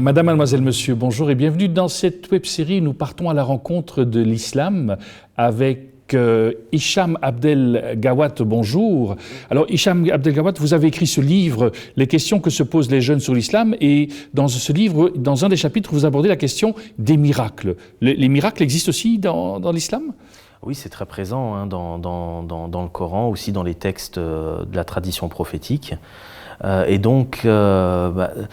Madame, mademoiselle, monsieur, bonjour et bienvenue dans cette web-série. Nous partons à la rencontre de l'islam avec Hicham Abdel Gawat, bonjour. Alors Hicham Abdel Gawat, vous avez écrit ce livre, Les questions que se posent les jeunes sur l'islam, et dans ce livre, dans un des chapitres, vous abordez la question des miracles. Les miracles existent aussi dans l'islam ? Oui, c'est très présent hein, dans le Coran, aussi dans les textes de la tradition prophétique. Et donc, l'une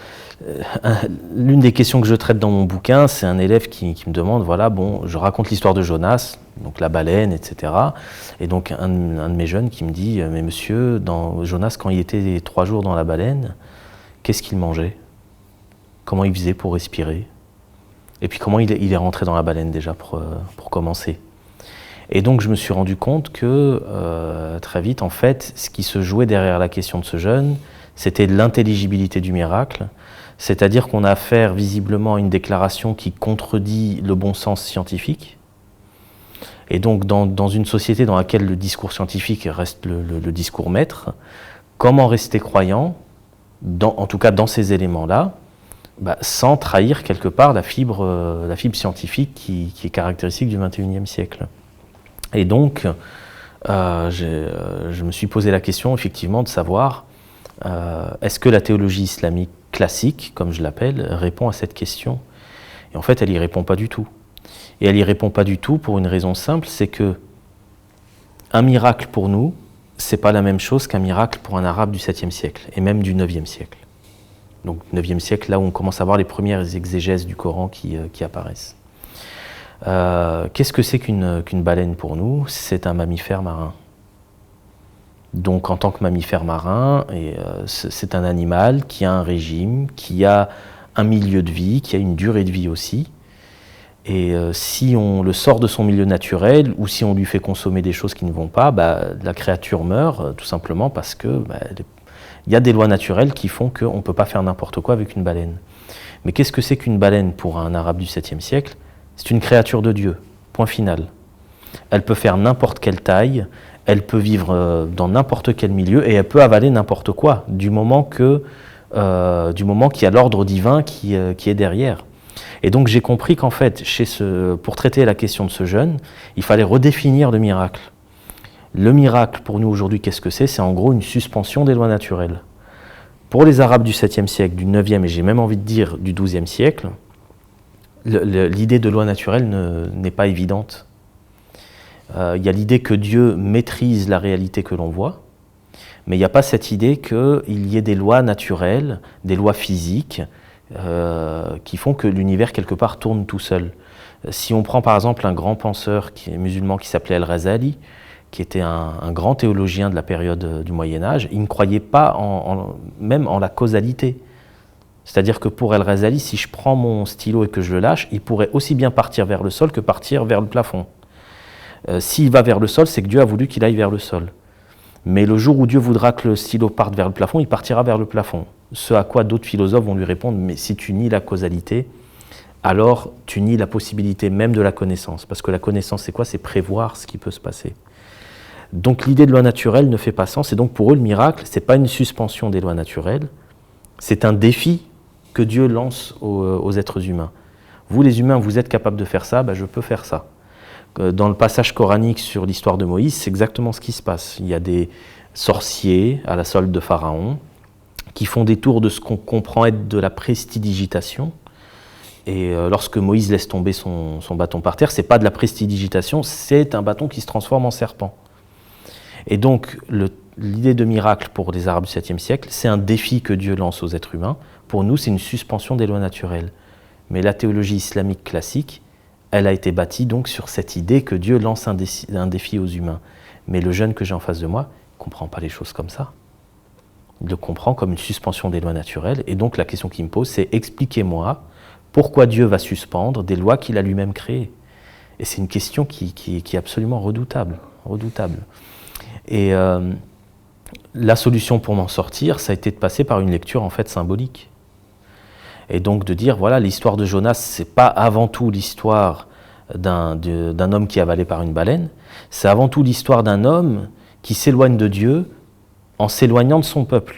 des questions que je traite dans mon bouquin, c'est un élève qui me demande, voilà, bon, je raconte l'histoire de Jonas, donc la baleine, etc. Et donc, un de mes jeunes qui me dit, mais monsieur, dans Jonas, quand il était 3 jours dans la baleine, qu'est-ce qu'il mangeait? Comment il faisait pour respirer? Et puis, comment il est rentré dans la baleine déjà pour commencer? Et donc, je me suis rendu compte que, très vite, en fait, ce qui se jouait derrière la question de ce jeune, c'était l'intelligibilité du miracle, c'est-à-dire qu'on a affaire visiblement à une déclaration qui contredit le bon sens scientifique. Et donc, dans une société dans laquelle le discours scientifique reste le discours maître, comment rester croyant, en tout cas dans ces éléments-là, sans trahir quelque part la fibre scientifique qui est caractéristique du XXIe siècle. Et donc, je me suis posé la question, effectivement, de savoir est-ce que la théologie islamique classique, comme je l'appelle, répond à cette question? Et en fait, elle n'y répond pas du tout. Et elle n'y répond pas du tout pour une raison simple, c'est que un miracle pour nous, c'est pas la même chose qu'un miracle pour un arabe du 7e siècle, et même du 9e siècle. Donc 9e siècle, là où on commence à voir les premières exégèses du Coran qui apparaissent. Qu'est-ce que c'est qu'une baleine pour nous? C'est un mammifère marin. Donc en tant que mammifère marin, c'est un animal qui a un régime, qui a un milieu de vie, qui a une durée de vie aussi. Et si on le sort de son milieu naturel, ou si on lui fait consommer des choses qui ne vont pas, la créature meurt, tout simplement parce que y a des lois naturelles qui font qu'on ne peut pas faire n'importe quoi avec une baleine. Mais qu'est-ce que c'est qu'une baleine pour un arabe du 7e siècle? C'est une créature de Dieu, point final. Elle peut faire n'importe quelle taille, elle peut vivre dans n'importe quel milieu et elle peut avaler n'importe quoi, du moment qu'il y a l'ordre divin qui est derrière. Et donc j'ai compris qu'en fait, pour traiter la question de ce jeune, il fallait redéfinir le miracle. Le miracle, pour nous aujourd'hui, qu'est-ce que c'est? C'est en gros une suspension des lois naturelles. Pour les Arabes du 7e siècle, du 9e et j'ai même envie de dire du 12e siècle, l'idée de loi naturelle n'est pas évidente. Il y a l'idée que Dieu maîtrise la réalité que l'on voit, mais il n'y a pas cette idée qu'il y ait des lois naturelles, des lois physiques, qui font que l'univers quelque part tourne tout seul. Si on prend par exemple un grand penseur musulman qui s'appelait Al-Razali, qui était un grand théologien de la période du Moyen-Âge, il ne croyait pas même en la causalité. C'est-à-dire que pour Al-Razali, si je prends mon stylo et que je le lâche, il pourrait aussi bien partir vers le sol que partir vers le plafond. S'il va vers le sol, c'est que Dieu a voulu qu'il aille vers le sol. Mais le jour où Dieu voudra que le stylo parte vers le plafond, il partira vers le plafond. Ce à quoi d'autres philosophes vont lui répondre, mais si tu nies la causalité, alors tu nies la possibilité même de la connaissance. Parce que la connaissance, c'est quoi? C'est prévoir ce qui peut se passer. Donc l'idée de loi naturelle ne fait pas sens, et donc pour eux, le miracle, ce n'est pas une suspension des lois naturelles, c'est un défi que Dieu lance aux êtres humains. Vous, les humains, vous êtes capables de faire ça, je peux faire ça. Dans le passage coranique sur l'histoire de Moïse, c'est exactement ce qui se passe. Il y a des sorciers à la solde de Pharaon qui font des tours de ce qu'on comprend être de la prestidigitation. Et lorsque Moïse laisse tomber son bâton par terre, ce n'est pas de la prestidigitation, c'est un bâton qui se transforme en serpent. Et donc, l'idée de miracle pour les Arabes du 7e siècle, c'est un défi que Dieu lance aux êtres humains. Pour nous, c'est une suspension des lois naturelles. Mais la théologie islamique classique, elle a été bâtie donc sur cette idée que Dieu lance un défi aux humains. Mais le jeune que j'ai en face de moi ne comprend pas les choses comme ça. Il le comprend comme une suspension des lois naturelles. Et donc la question qu'il me pose, c'est expliquez-moi pourquoi Dieu va suspendre des lois qu'il a lui-même créées. Et c'est une question qui est absolument redoutable. Et la solution pour m'en sortir, ça a été de passer par une lecture en fait symbolique. Et donc de dire, voilà, l'histoire de Jonas, ce n'est pas avant tout l'histoire d'un homme qui est avalé par une baleine, c'est avant tout l'histoire d'un homme qui s'éloigne de Dieu en s'éloignant de son peuple.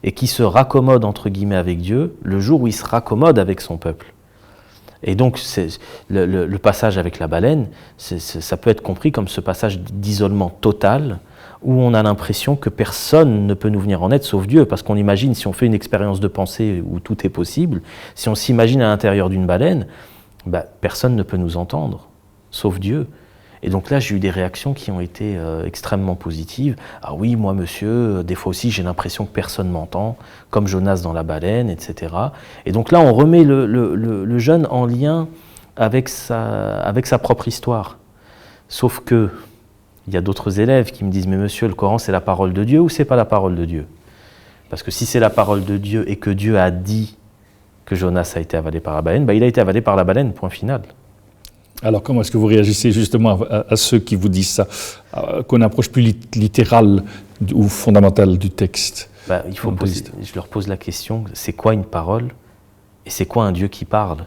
et qui se raccommode entre guillemets avec Dieu le jour où il se raccommode avec son peuple. Et donc le passage avec la baleine, ça peut être compris comme ce passage d'isolement total où on a l'impression que personne ne peut nous venir en aide sauf Dieu, parce qu'on imagine, si on fait une expérience de pensée où tout est possible, si on s'imagine à l'intérieur d'une baleine, personne ne peut nous entendre, sauf Dieu. Et donc là, j'ai eu des réactions qui ont été extrêmement positives. Ah oui, moi monsieur, des fois aussi j'ai l'impression que personne m'entend, comme Jonas dans la baleine, etc. Et donc là, on remet le jeune en lien avec sa propre histoire. Sauf que il y a d'autres élèves qui me disent « Mais monsieur, le Coran, c'est la parole de Dieu ou c'est pas la parole de Dieu ?» Parce que si c'est la parole de Dieu et que Dieu a dit que Jonas a été avalé par la baleine, il a été avalé par la baleine, point final. Alors comment est-ce que vous réagissez justement à ceux qui vous disent ça, qu'on approche plus littérale ou fondamentale du texte? Je leur pose la question, c'est quoi une parole et c'est quoi un Dieu qui parle?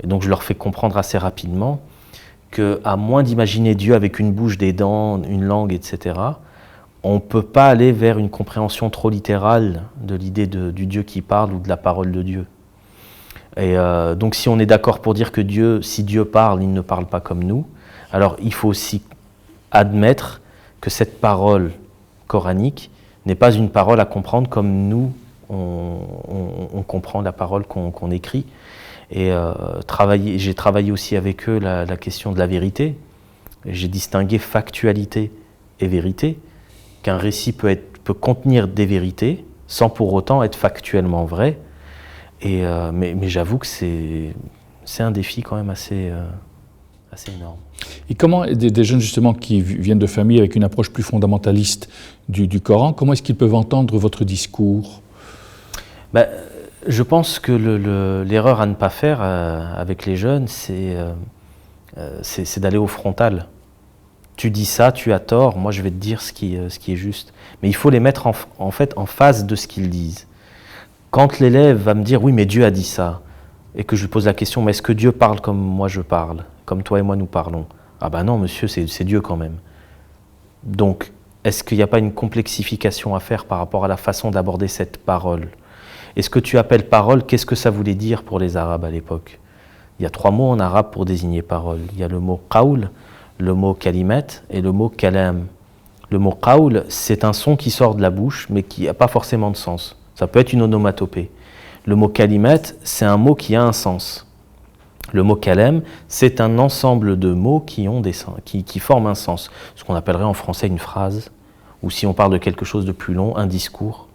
Et donc je leur fais comprendre assez rapidement qu'à moins d'imaginer Dieu avec une bouche, des dents, une langue, etc., on ne peut pas aller vers une compréhension trop littérale de l'idée du Dieu qui parle ou de la parole de Dieu. Et donc si on est d'accord pour dire que si Dieu parle, il ne parle pas comme nous, alors il faut aussi admettre que cette parole coranique n'est pas une parole à comprendre comme nous, on comprend la parole qu'on écrit. Et j'ai travaillé aussi avec eux la question de la vérité. J'ai distingué factualité et vérité, qu'un récit peut contenir des vérités sans pour autant être factuellement vrai. Mais j'avoue que c'est un défi quand même assez énorme. Et comment des jeunes justement qui viennent de familles avec une approche plus fondamentaliste du Coran, comment est-ce qu'ils peuvent entendre votre discours? Je pense que l'erreur à ne pas faire avec les jeunes, c'est d'aller au frontal. Tu dis ça, tu as tort, moi je vais te dire ce qui est juste. Mais il faut les mettre en fait en face de ce qu'ils disent. Quand l'élève va me dire « oui, mais Dieu a dit ça », et que je lui pose la question « mais est-ce que Dieu parle comme moi je parle, comme toi et moi nous parlons ?» Ah non, monsieur, c'est Dieu quand même. Donc, est-ce qu'il n'y a pas une complexification à faire par rapport à la façon d'aborder cette parole? Et ce que tu appelles parole, qu'est-ce que ça voulait dire pour les Arabes à l'époque? Il y a 3 mots en arabe pour désigner parole. Il y a le mot « qawl », le mot « kalimat » et le mot « kalam ». Le mot « qawl », c'est un son qui sort de la bouche, mais qui n'a pas forcément de sens. Ça peut être une onomatopée. Le mot « kalimat », c'est un mot qui a un sens. Le mot « kalam », c'est un ensemble de mots qui forment un sens. Ce qu'on appellerait en français une phrase, ou si on parle de quelque chose de plus long, un discours.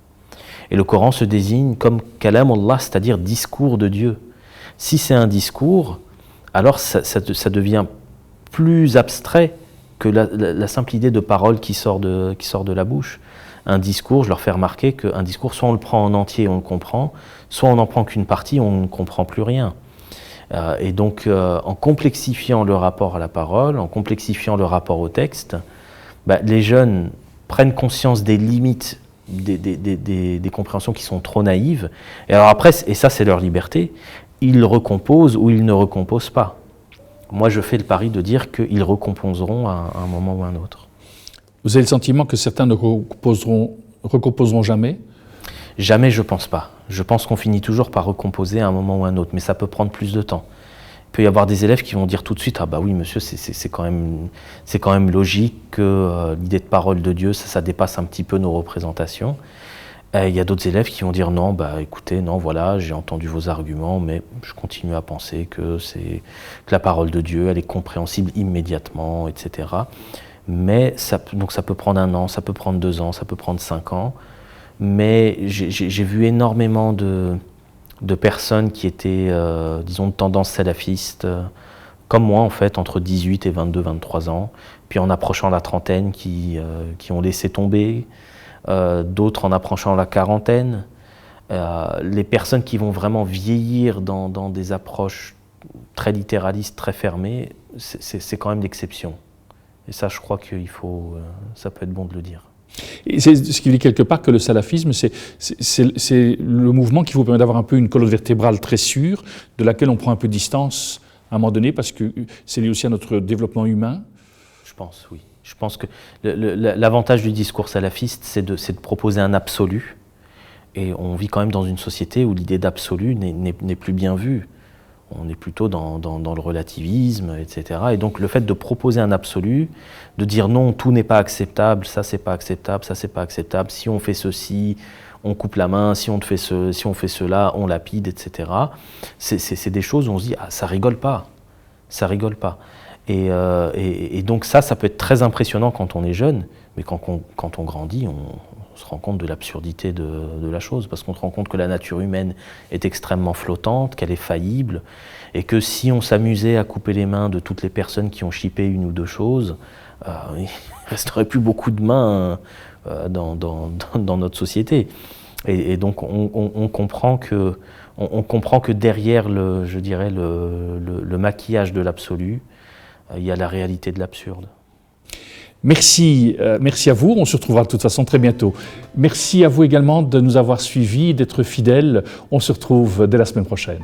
Et le Coran se désigne comme « kalam Allah », c'est-à-dire « discours de Dieu ». Si c'est un discours, alors ça devient plus abstrait que la simple idée de parole qui sort de la bouche. Un discours, je leur fais remarquer qu'un discours, soit on le prend en entier et on le comprend, soit on n'en prend qu'une partie, on ne comprend plus rien. Et donc, en complexifiant le rapport à la parole, en complexifiant le rapport au texte, les jeunes prennent conscience des limites des compréhensions qui sont trop naïves. Et alors après, et ça c'est leur liberté, ils recomposent ou ils ne recomposent pas. Moi, je fais le pari de dire qu'ils recomposeront à un moment ou à un autre. Vous avez le sentiment que certains ne recomposeront jamais? Jamais, je pense pas. Je pense qu'on finit toujours par recomposer à un moment ou à un autre, mais ça peut prendre plus de temps. Il peut y avoir des élèves qui vont dire tout de suite « Ah oui, monsieur, c'est quand même logique que l'idée de parole de Dieu, ça dépasse un petit peu nos représentations. » Il y a d'autres élèves qui vont dire « Non, écoutez, non, voilà, j'ai entendu vos arguments, mais je continue à penser que la parole de Dieu, elle est compréhensible immédiatement, etc. » Mais donc ça peut prendre 1 an, ça peut prendre 2 ans, ça peut prendre 5 ans. Mais j'ai vu énormément de personnes qui étaient, disons, de tendance salafiste, comme moi en fait, entre 18 et 22, 23 ans, puis en approchant la trentaine qui ont laissé tomber, d'autres en approchant la quarantaine. Les personnes qui vont vraiment vieillir dans des approches très littéralistes, très fermées, c'est quand même l'exception. Et ça, je crois qu'il faut, ça peut être bon de le dire. Et c'est ce qui dit quelque part que le salafisme, c'est le mouvement qui vous permet d'avoir un peu une colonne vertébrale très sûre, de laquelle on prend un peu de distance à un moment donné, parce que c'est lié aussi à notre développement humain. Je pense, oui. Je pense que l'avantage du discours salafiste, c'est de proposer un absolu, Et on vit quand même dans une société où l'idée d'absolu n'est plus bien vue. On est plutôt dans le relativisme, etc. Et donc le fait de proposer un absolu, de dire non, tout n'est pas acceptable, ça c'est pas acceptable, ça c'est pas acceptable, si on fait ceci, on coupe la main, si on fait cela, on lapide, etc. C'est des choses où on se dit, ah, ça rigole pas. Et donc ça peut être très impressionnant quand on est jeune, mais quand on grandit, on se rend compte de l'absurdité de la chose, parce qu'on se rend compte que la nature humaine est extrêmement flottante, qu'elle est faillible, et que si on s'amusait à couper les mains de toutes les personnes qui ont chippé une ou deux choses, il ne resterait plus beaucoup de mains dans notre société. Et donc on comprend que derrière le maquillage de l'absolu, il y a la réalité de l'absurde. Merci à vous. On se retrouvera de toute façon très bientôt. Merci à vous également de nous avoir suivis, d'être fidèles. On se retrouve dès la semaine prochaine.